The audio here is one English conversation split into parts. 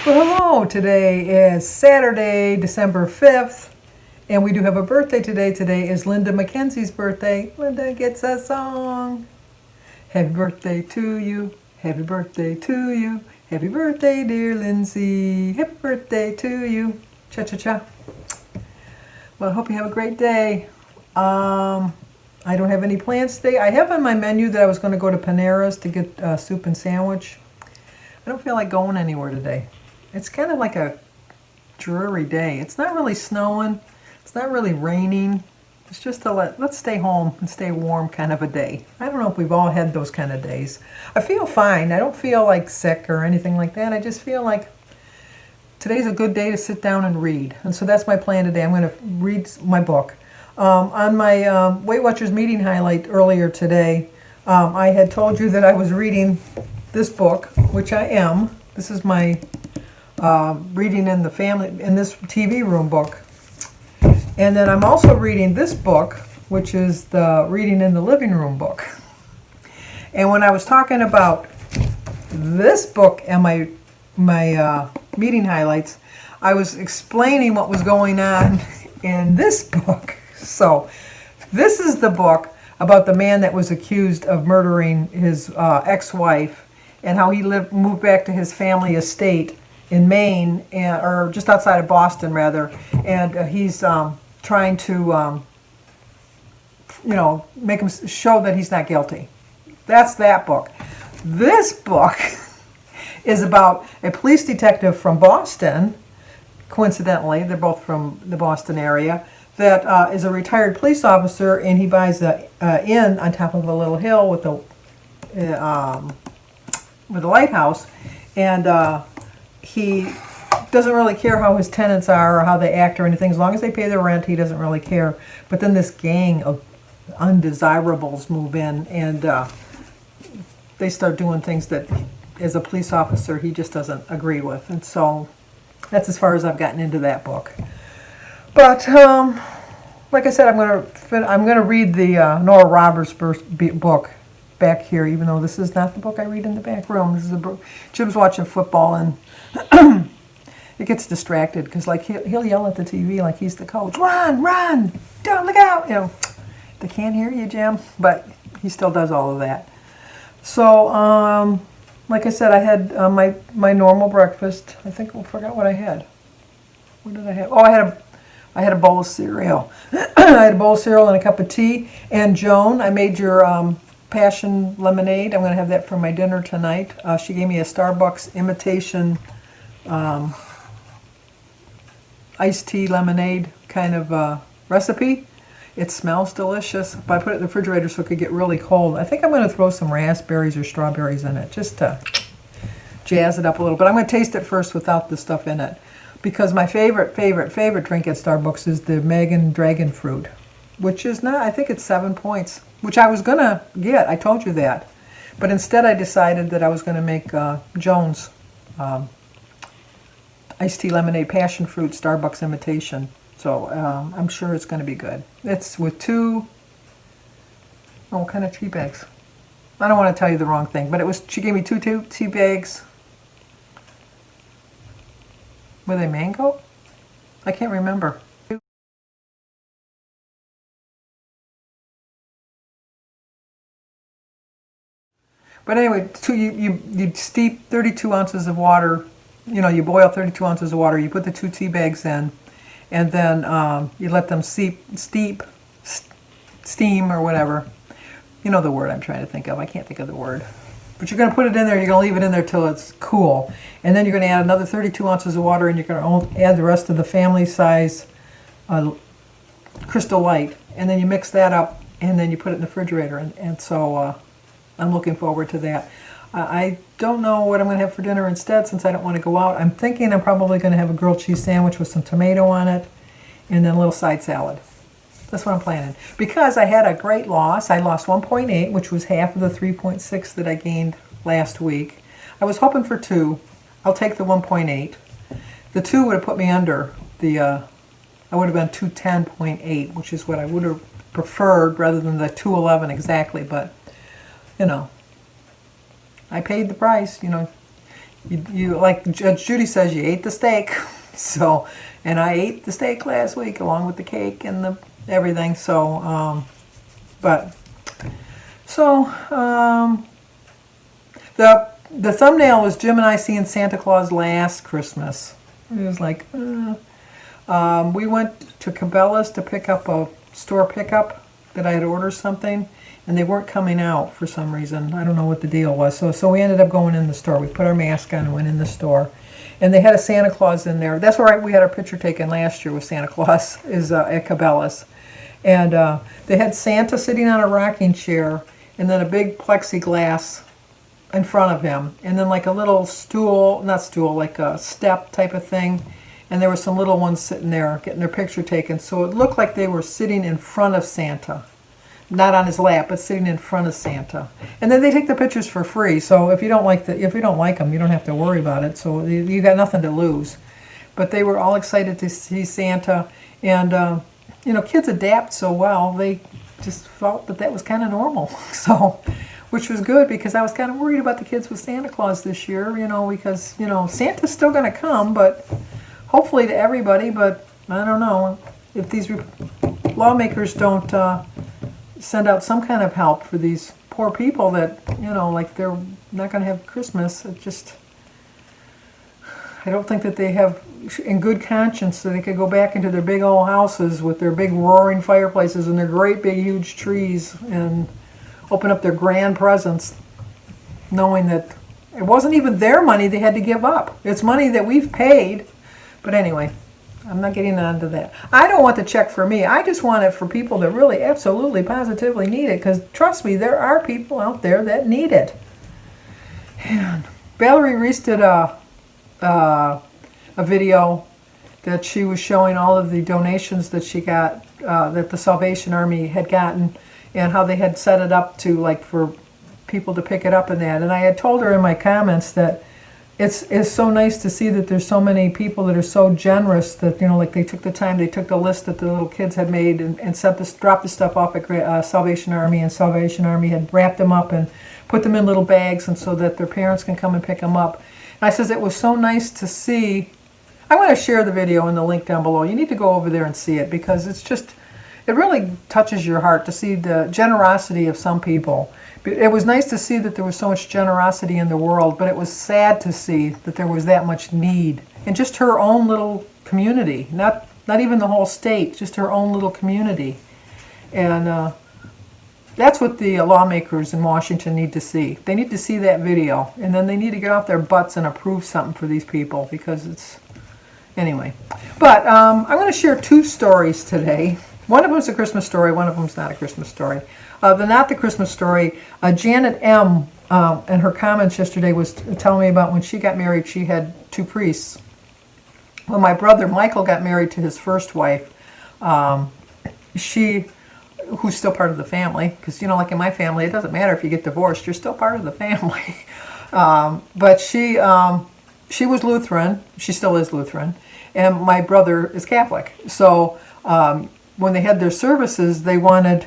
Well, hello. Today is Saturday, December 5th, and we do have a birthday today. Today is Linda McKenzie's birthday. Linda gets a song. Happy birthday to you. Happy birthday to you. Happy birthday, dear Lindsay. Happy birthday to you. Cha-cha-cha. Well, I hope you have a great day. I don't have any plans today. I have on my menu that I was going to go to Panera's to get soup and sandwich. I don't feel like going anywhere today. It's kind of like a dreary day. It's not really snowing. It's not really raining. It's just a let's stay home and stay warm kind of a day. I don't know if we've all had those kind of days. I feel fine. I don't feel like sick or anything like that. I just feel like today's a good day to sit down and read. And so that's my plan today. I'm going to read my book. On my Weight Watchers meeting highlight earlier today, I had told you that I was reading this book, which I am. This is my reading in this TV room book. And then I'm also reading this book, which is the reading in the living room book. And when I was talking about this book and my meeting highlights, I was explaining what was going on in this book. So this is the book about the man that was accused of murdering his ex-wife and how he moved back to his family estate in Maine, or just outside of Boston, rather. And he's trying to, make him show that he's not guilty. That's that book. This book is about a police detective from Boston. Coincidentally, they're both from the Boston area. That is a retired police officer, and he buys an inn on top of a little hill with a lighthouse, and he doesn't really care how his tenants are or how they act or anything. As long as they pay their rent, he doesn't really care. But then this gang of undesirables move in, and they start doing things that, as a police officer, he just doesn't agree with. And so that's as far as I've gotten into that book. But like I said, I'm going to read the Nora Roberts book back here, even though this is not the book I read in the back room. This is a book. Jim's watching football, and it gets distracted because like he'll yell at the TV like he's the coach. Run, don't look out. They can't hear you, Jim, but he still does all of that. So like I said, I had my normal breakfast. I think I forgot what I had. What did I have? Oh, I had a bowl of cereal. I had a bowl of cereal and a cup of tea. And Joan, I made your passion lemonade. I'm going to have that for my dinner tonight. She gave me a Starbucks imitation iced tea lemonade kind of recipe. It smells delicious, but I put it in the refrigerator so it could get really cold. I think I'm going to throw some raspberries or strawberries in it just to jazz it up a little. But I'm going to taste it first without the stuff in it, because my favorite drink at Starbucks is the Megan Dragon Fruit, which is not, I think it's 7 points, which I was going to get. I told you that. But instead I decided that I was going to make Joan's iced tea lemonade passion fruit Starbucks imitation. So I'm sure it's going to be good. It's with what kind of tea bags? I don't want to tell you the wrong thing, but she gave me two tea bags. Were they mango? I can't remember. But anyway, you steep 32 ounces of water. You boil 32 ounces of water. You put the 2 tea bags in, and then you let them steam or whatever. You know the word I'm trying to think of. I can't think of the word. But you're going to put it in there. You're going to leave it in there till it's cool. And then you're going to add another 32 ounces of water, and you're going to add the rest of the family size Crystal Light. And then you mix that up, and then you put it in the refrigerator. And so I'm looking forward to that. I don't know what I'm going to have for dinner instead, since I don't want to go out. I'm thinking I'm probably going to have a grilled cheese sandwich with some tomato on it, and then a little side salad. That's what I'm planning. Because I had a great loss. I lost 1.8, which was half of the 3.6 that I gained last week. I was hoping for 2. I'll take the 1.8. The 2 would have put me under the, I would have been 210.8, which is what I would have preferred rather than the 211 exactly. But, I paid the price. you like Judge Judy says, you ate the steak. So, and I ate the steak last week along with the cake and the everything. So, the thumbnail was Jim and I seeing Santa Claus last Christmas. It was like, we went to Cabela's to pick up a store pickup that I had ordered something, and they weren't coming out for some reason. I don't know what the deal was. So we ended up going in the store. We put our mask on and went in the store. And they had a Santa Claus in there. That's where we had our picture taken last year with Santa Claus, is at Cabela's. And they had Santa sitting on a rocking chair, and then a big plexiglass in front of him. And then like a little stool, not stool, like a step type of thing. And there were some little ones sitting there getting their picture taken. So it looked like they were sitting in front of Santa. Not on his lap, but sitting in front of Santa. And then they take the pictures for free. So if you don't like them, you don't have to worry about it. So you got nothing to lose. But they were all excited to see Santa, and kids adapt so well. They just felt that was kind of normal. So, which was good, because I was kind of worried about the kids with Santa Claus this year. Because Santa's still going to come, but hopefully to everybody. But I don't know if these lawmakers don't send out some kind of help for these poor people that, like they're not going to have Christmas. I don't think that they have in good conscience that they could go back into their big old houses with their big roaring fireplaces and their great big huge trees and open up their grand presents, knowing that it wasn't even their money they had to give up. It's money that we've paid. But anyway, I'm not getting onto that. I don't want the check for me. I just want it for people that really absolutely positively need it, because trust me, there are people out there that need it. And Valerie Reese did a video that she was showing all of the donations that she got, that the Salvation Army had gotten, and how they had set it up to, like, for people to pick it up and that. And I had told her in my comments that it's so nice to see that there's so many people that are so generous that, like they took the time, they took the list that the little kids had made and dropped the stuff off at Salvation Army, and Salvation Army had wrapped them up and put them in little bags, and so that their parents can come and pick them up. And I says it was so nice to see. I'm going to share the video in the link down below. You need to go over there and see it, because it really touches your heart to see the generosity of some people. It was nice to see that there was so much generosity in the world, but it was sad to see that there was that much need in just her own little community, not even the whole state, just her own little community. And that's what the lawmakers in Washington need to see. They need to see that video, and then they need to get off their butts and approve something for these people, because it's... Anyway. But I'm going to share two stories today. One of them is a Christmas story, one of them is not a Christmas story. Not the Christmas story, Janet M. And her comments yesterday was telling me about when she got married, she had two priests. When my brother Michael got married to his first wife, who's still part of the family, because, like in my family, it doesn't matter if you get divorced, you're still part of the family. But she was Lutheran, she still is Lutheran, and my brother is Catholic. So when they had their services, they wanted...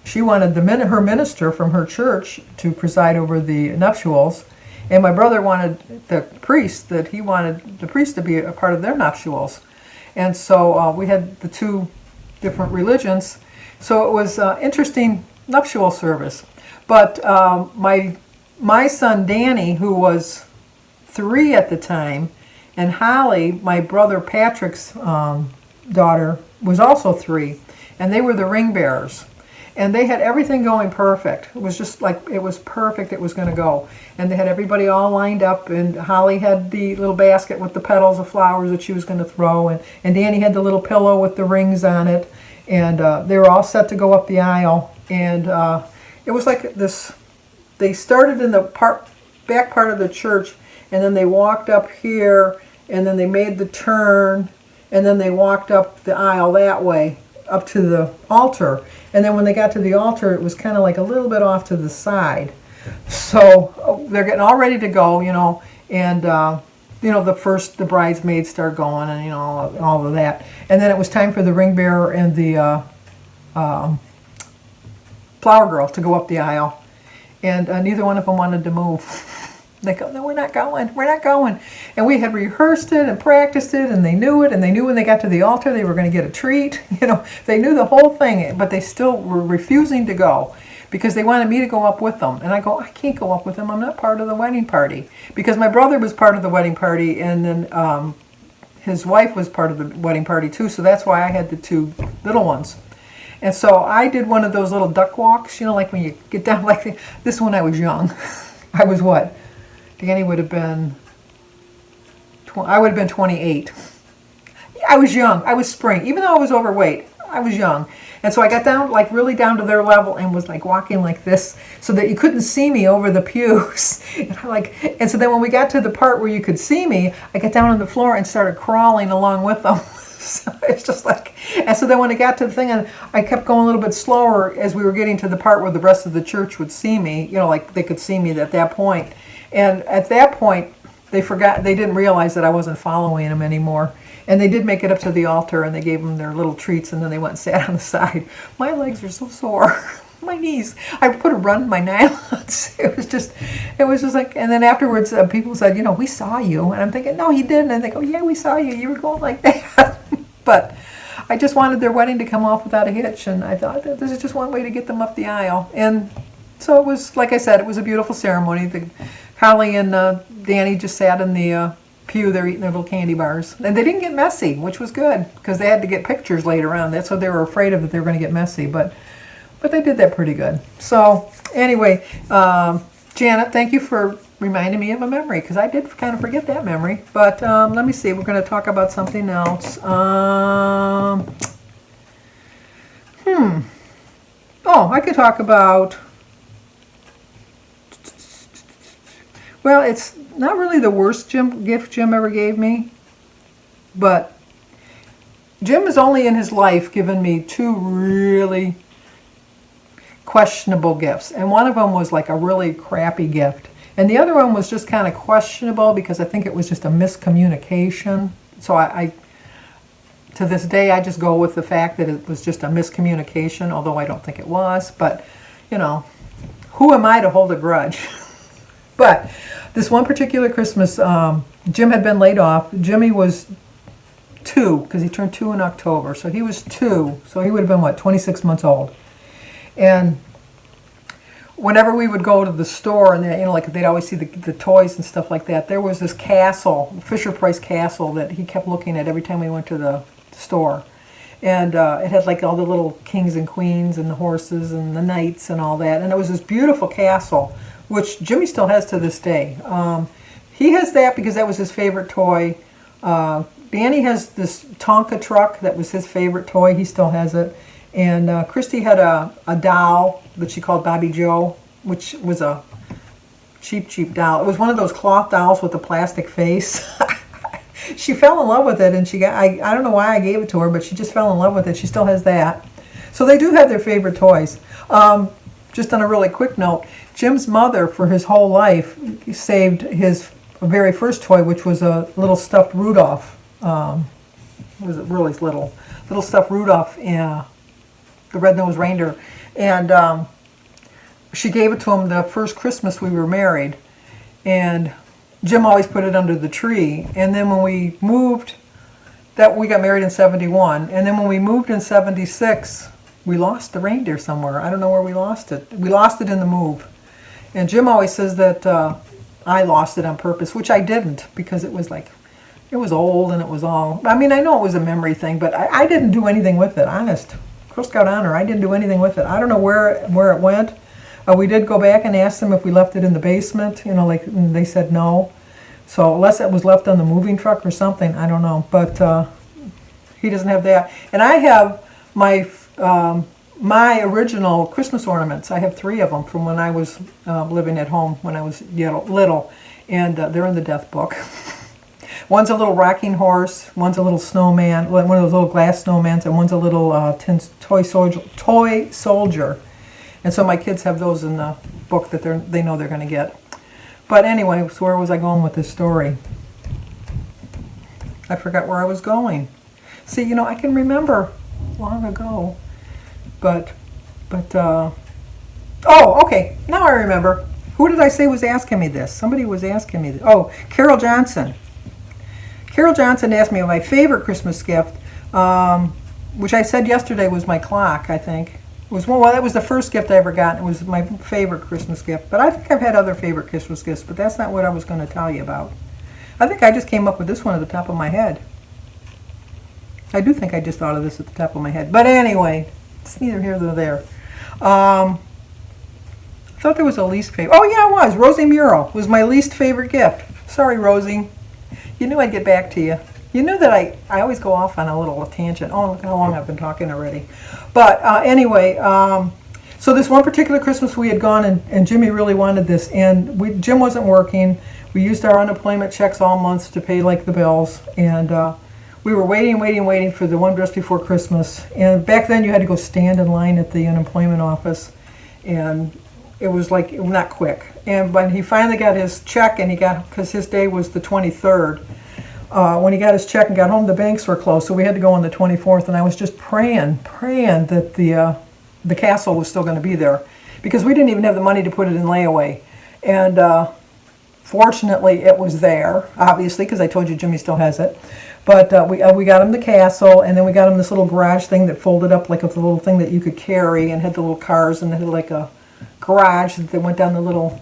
she wanted her minister from her church to preside over the nuptials, and my brother wanted the priest to be a part of their nuptials. And so we had the two different religions. So it was interesting nuptial service. But my son Danny, who was 3 at the time, and Holly, my brother Patrick's daughter, was also 3, and they were the ring bearers. And they had everything going perfect. It was just like, it was perfect, it was going to go. And they had everybody all lined up, and Holly had the little basket with the petals of flowers that she was going to throw, and Danny had the little pillow with the rings on it, and they were all set to go up the aisle. And it was like this, they started in the back part of the church, and then they walked up here, and then they made the turn, and then they walked up the aisle that way, up to the altar. And then when they got to the altar, it was kind of like a little bit off to the side. So they're getting all ready to go, and the bridesmaids start going, and all of that. And then it was time for the ring bearer and the flower girl to go up the aisle, and neither one of them wanted to move. They go, no, we're not going. We're not going. And we had rehearsed it and practiced it, and they knew it, and they knew when they got to the altar they were going to get a treat. You know, they knew the whole thing, but they still were refusing to go because they wanted me to go up with them. And I go, I can't go up with them. I'm not part of the wedding party. Because my brother was part of the wedding party, and then his wife was part of the wedding party too, so that's why I had the two little ones. And so I did one of those little duck walks, you know, like when you get down like this when I was young. I was what? Danny would have been, I would have been 28. I was young. I was spring. Even though I was overweight, I was young. And so I got down, like really down to their level and was like walking like this so that you couldn't see me over the pews. And so then when we got to the part where you could see me, I got down on the floor and started crawling along with them. So it's just like, and so then when I got to the thing, and I kept going a little bit slower as we were getting to the part where the rest of the church would see me, you know, like they could see me at that point. And at that point, they didn't realize that I wasn't following them anymore. And they did make it up to the altar, and they gave them their little treats, and then they went and sat on the side. My legs are so sore. My knees. I put a run in my nylons. It was just like, and then afterwards, people said, you know, we saw you. And I'm thinking, no, he didn't. And they go, yeah, we saw you. You were going like that. But I just wanted their wedding to come off without a hitch, and I thought that this is just one way to get them up the aisle. And so it was, like I said, it was a beautiful ceremony. Holly and Danny just sat in the pew. They're eating their little candy bars. And they didn't get messy, which was good, because they had to get pictures later on. That's what they were afraid of, that they were going to get messy. But they did that pretty good. So anyway, Janet, thank you for reminding me of a memory, because I did kind of forget that memory. But let me see. We're going to talk about something else. Oh, I could talk about... Well, it's not really the worst gift Jim ever gave me, but Jim has only in his life given me two really questionable gifts. And one of them was like a really crappy gift. And the other one was just kind of questionable because I think it was just a miscommunication. So I to this day, I just go with the fact that it was just a miscommunication, although I don't think it was. But, you know, who am I to hold a grudge? But this one particular Christmas, Jim had been laid off. Jimmy was 2, because he turned 2 in October. So he was 2. So he would have been, what, 26 months old. And whenever we would go to the store, and you know, like they'd always see the toys and stuff like that, there was this castle, Fisher-Price castle, that he kept looking at every time we went to the store. And it had like all the little kings and queens and the horses and the knights and all that. And it was this beautiful castle, which Jimmy still has to this day. He has that because that was his favorite toy. Danny has this Tonka truck that was his favorite toy. He still has it. And Christy had a doll that she called Bobby Joe, which was a cheap doll. It was one of those cloth dolls with a plastic face. She fell in love with it, and I don't know why I gave it to her, but she just fell in love with it. She still has that. So they do have their favorite toys. Just on a really quick note, Jim's mother, for his whole life, saved his very first toy, which was a little stuffed Rudolph. Was it really little stuffed Rudolph, the red-nosed reindeer. And she gave it to him the first Christmas we were married. And Jim always put it under the tree. And then when we moved, we got married in 71. And then when we moved in 76, we lost the reindeer somewhere. I don't know where we lost it. We lost it in the move. And Jim always says that I lost it on purpose, which I didn't, because it was old and it was all, I mean, I know it was a memory thing, but I didn't do anything with it, honest. Girl Scout honor, I didn't do anything with it. I don't know where it went. We did go back and ask them if we left it in the basement, you know, like, and they said no. So unless it was left on the moving truck or something, I don't know. But he doesn't have that. And I have my original Christmas ornaments. I have 3 of them from when I was living at home when I was little. And they're in the death book. One's a little rocking horse, one's a little snowman, one of those little glass snowmans, and one's a little toy soldier. And so my kids have those in the book that they know they're going to get. But anyway, so where was I going with this story? I forgot where I was going. See, you know, I can remember long ago. But oh, okay, now I remember. Who did I say was asking me this? Somebody was asking me this. Oh, Carol Johnson. Carol Johnson asked me my favorite Christmas gift, which I said yesterday was my clock, I think. Well, that was the first gift I ever got. It was my favorite Christmas gift. But I think I've had other favorite Christmas gifts, but that's not what I was going to tell you about. I think I just came up with this one at the top of my head. I do think I just thought of this at the top of my head. But anyway, it's neither here nor there. I thought there was a least favorite. Oh, yeah, it was. Rosie Mural was my least favorite gift. Sorry, Rosie. You knew I'd get back to you. You knew that I always go off on a little tangent. Oh, look how long I've been talking already. But anyway, so this one particular Christmas we had gone, and Jimmy really wanted this. And Jim wasn't working. We used our unemployment checks all months to pay like the bills. And we were waiting for the one just before Christmas. And back then you had to go stand in line at the unemployment office. And it was like not quick. And when he finally got his check, and because his day was the 23rd, when he got his check and got home, the banks were closed, so we had to go on the 24th, and I was just praying that the castle was still going to be there, because we didn't even have the money to put it in layaway. And fortunately, it was there, obviously, because I told you Jimmy still has it. But we got him the castle, and then we got him this little garage thing that folded up like a little thing that you could carry, and had the little cars, and it had like a garage that went down the little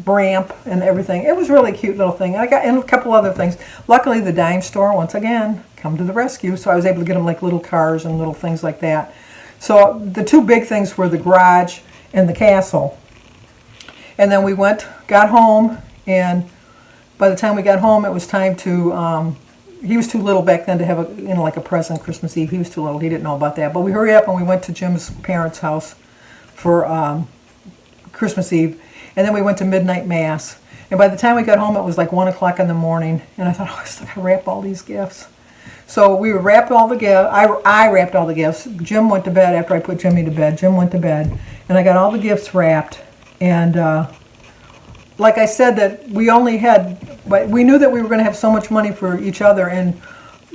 ramp and everything. It was really a cute little thing. I got in a couple other things. Luckily, the dime store, once again, come to the rescue, so I was able to get them like little cars and little things like that. So the two big things were the garage and the castle. And then we got home, and by the time we got home, it was time to, he was too little back then to have like a present Christmas Eve. He was too little. He didn't know about that. But we hurried up and we went to Jim's parents' house for Christmas Eve. And then we went to midnight mass. And by the time we got home, it was like 1 o'clock in the morning. And I thought, I still got to wrap all these gifts. So we wrapped all the gifts. I wrapped all the gifts. Jim went to bed after I put Jimmy to bed. Jim went to bed. And I got all the gifts wrapped. And like I said, that we knew that we were going to have so much money for each other. And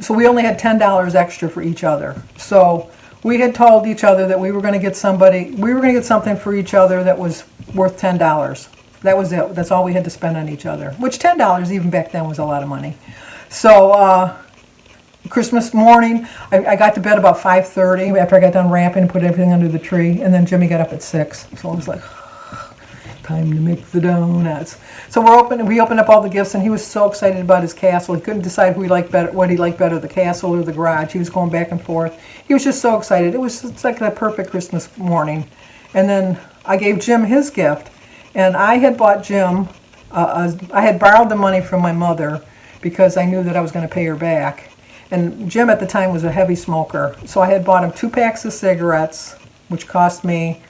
so we only had $10 extra for each other. So we had told each other that we were going to get something for each other that was worth $10. That was it. That's all we had to spend on each other, which $10 even back then was a lot of money. So Christmas morning, I got to bed about 5:30 after I got done wrapping and put everything under the tree, and then Jimmy got up at 6. So I was like, time to make the donuts. So we opened up all the gifts, and he was so excited about his castle. He couldn't decide what he liked better, the castle or the garage. He was going back and forth. He was just so excited. It's like the perfect Christmas morning. And then I gave Jim his gift, and I had bought Jim, I had borrowed the money from my mother because I knew that I was going to pay her back. And Jim at the time was a heavy smoker, so I had bought him 2 packs of cigarettes, which cost me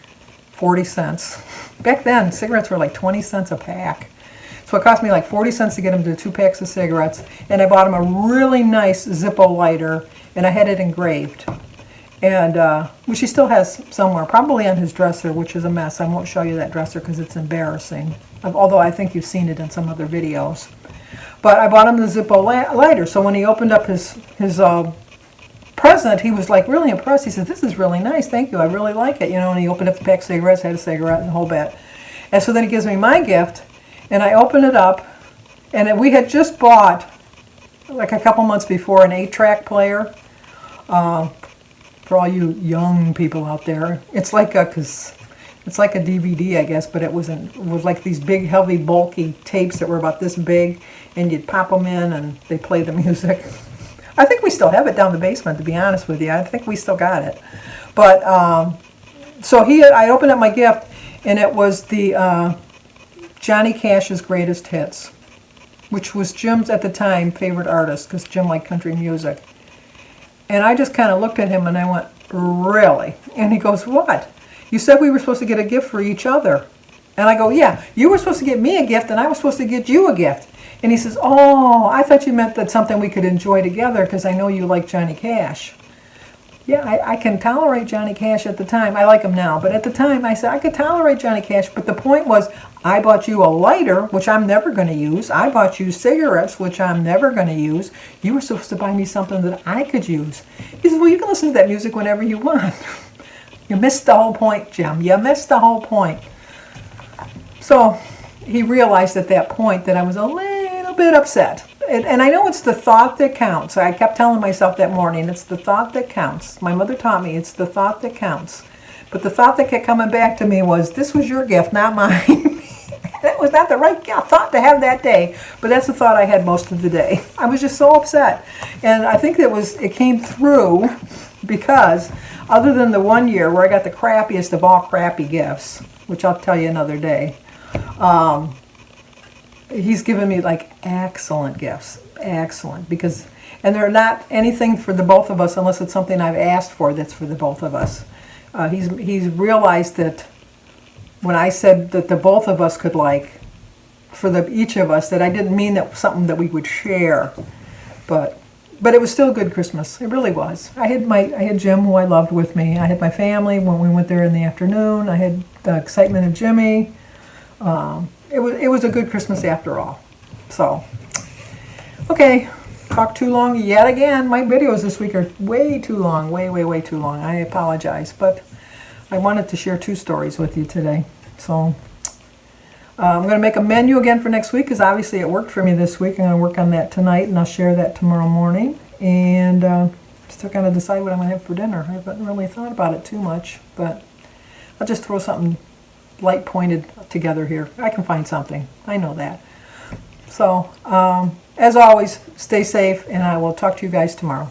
40 cents. Back then, cigarettes were like 20 cents a pack. So it cost me like 40 cents to get him to 2 packs of cigarettes. And I bought him a really nice Zippo lighter, and I had it engraved. And which he still has somewhere, probably on his dresser, which is a mess. I won't show you that dresser because it's embarrassing, although I think you've seen it in some other videos. But I bought him the Zippo lighter, so when he opened up his present, he was like really impressed. He said, "This is really nice, thank you, I really like it." And he opened up the pack of cigarettes, had a cigarette and the whole bit. And so then he gives me my gift, and I open it up, and we had just bought, like a couple months before, an 8-track player. For all you young people out there, it's like a DVD, I guess, but it was like these big, heavy, bulky tapes that were about this big, and you'd pop them in, and they play the music. I think we still have it down the basement, to be honest with you. I think we still got it. But so I opened up my gift, and it was the Johnny Cash's Greatest Hits, which was Jim's at the time favorite artist, because Jim liked country music. And I just kind of looked at him and I went, "Really?" And he goes, "What? You said we were supposed to get a gift for each other." And I go, "Yeah, you were supposed to get me a gift and I was supposed to get you a gift." And he says, "Oh, I thought you meant that's something we could enjoy together because I know you like Johnny Cash." Yeah, I can tolerate Johnny Cash at the time. I like him now. But at the time, I said I could tolerate Johnny Cash. But the point was, I bought you a lighter, which I'm never going to use. I bought you cigarettes, which I'm never going to use. You were supposed to buy me something that I could use. He says, "Well, you can listen to that music whenever you want." You missed the whole point, Jim. You missed the whole point. So he realized at that point that I was a little bit upset. And I know it's the thought that counts. I kept telling myself that morning, it's the thought that counts. My mother taught me it's the thought that counts. But the thought that kept coming back to me was, this was your gift, not mine. That was not the right thought to have that day. But that's the thought I had most of the day. I was just so upset. And I think it came through because other than the one year where I got the crappiest of all crappy gifts, which I'll tell you another day, he's given me like excellent gifts. Excellent. And they're not anything for the both of us unless it's something I've asked for that's for the both of us. He's realized that when I said that the both of us could like, for each of us, that I didn't mean that something that we would share, but it was still a good Christmas. It really was. I had Jim, who I loved, with me. I had my family when we went there in the afternoon. I had the excitement of Jimmy. It was a good Christmas after all. So, okay, talked too long yet again. My videos this week are way too long, way too long. I apologize, but I wanted to share 2 stories with you today. So I'm going to make a menu again for next week because obviously it worked for me this week. I'm going to work on that tonight and I'll share that tomorrow morning. And still got to decide what I'm going to have for dinner. I haven't really thought about it too much, but I'll just throw something light pointed together here. I can find something. I know that. So as always, stay safe and I will talk to you guys tomorrow.